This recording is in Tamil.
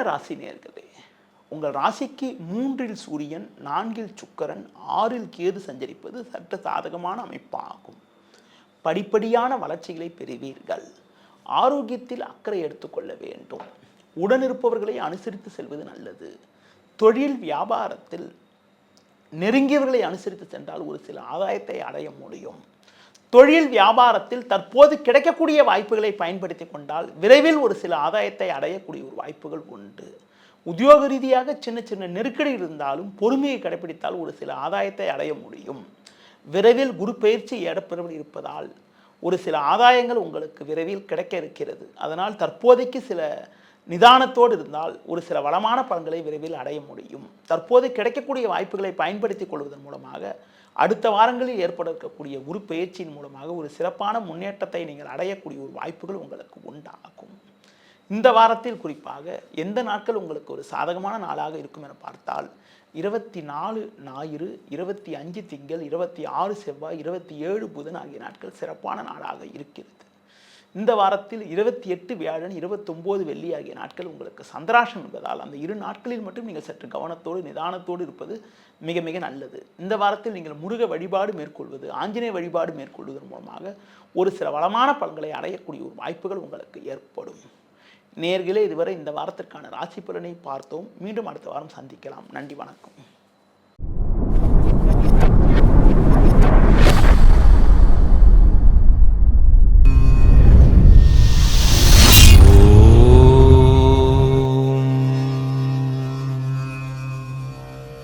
ராசி நேயர்களே, உங்கள் ராசிக்கு 3இல் சூரியன், 4இல் சுக்கிரன், 6இல் கேது சஞ்சரிப்பது சற்று சாதகமான அமைப்பாகும். படிப்படியான வளர்ச்சிகளை பெறுவீர்கள். ஆரோக்கியத்தில் அக்கறை எடுத்துக்கொள்ள வேண்டும். உடனிருப்பவர்களை அனுசரித்து செல்வது நல்லது. தொழில் வியாபாரத்தில் நெருங்கியவர்களை அனுசரித்து சென்றால் ஒரு சில ஆதாயத்தை அடைய முடியும். தொழில் வியாபாரத்தில் தற்போது கிடைக்கக்கூடிய வாய்ப்புகளை பயன்படுத்தி கொண்டால் விரைவில் ஒரு சில ஆதாயத்தை அடையக்கூடிய ஒரு வாய்ப்புகள் உண்டு. உத்தியோக ரீதியாக சின்ன சின்ன நெருக்கடி இருந்தாலும் பொறுமையை கடைபிடித்தால் ஒரு சில ஆதாயத்தை அடைய முடியும். விரைவில் குரு பயிற்சி ஏற்படுவது இருப்பதால் ஒரு சில ஆதாயங்கள் உங்களுக்கு விரைவில் கிடைக்க இருக்கிறது. அதனால் தற்போதைக்கு சில நிதானத்தோடு இருந்தால் ஒரு சில வளமான பலன்களை விரைவில் அடைய முடியும். தற்போது கிடைக்கக்கூடிய வாய்ப்புகளை பயன்படுத்திக் கொள்வதன் மூலமாக அடுத்த வாரங்களில் ஏற்பட இருக்கக்கூடிய குரு பயிற்சியின் மூலமாக ஒரு சிறப்பான முன்னேற்றத்தை நீங்கள் அடையக்கூடிய ஒரு வாய்ப்புகள் உங்களுக்கு உண்டாகும். இந்த வாரத்தில் குறிப்பாக எந்த நாட்கள் உங்களுக்கு ஒரு சாதகமான நாளாக இருக்கும் என பார்த்தால் 24 ஞாயிறு, 25 திங்கள், 26 செவ்வாய், 27 புதன் ஆகிய நாட்கள் சிறப்பான நாளாக இருக்கிறது. இந்த வாரத்தில் 28 வியாழன், 29 வெள்ளி ஆகிய நாட்கள் உங்களுக்கு சந்திராஷ்டம் என்பதால் அந்த 2 நாட்களில் மட்டும் நீங்கள் சற்று கவனத்தோடு நிதானத்தோடு இருப்பது மிக மிக நல்லது. இந்த வாரத்தில் நீங்கள் முருக வழிபாடு மேற்கொள்வது, ஆஞ்சநேய வழிபாடு மேற்கொள்வதன் மூலமாக ஒரு சில வளமான பலன்களை அடையக்கூடிய ஒரு வாய்ப்புகள் உங்களுக்கு ஏற்படும். நேயர்களே, இதுவரை இந்த வாரத்திற்கான ராசி பலனை பார்த்தோம். மீண்டும் அடுத்த வாரம் சந்திக்கலாம். நன்றி, வணக்கம்.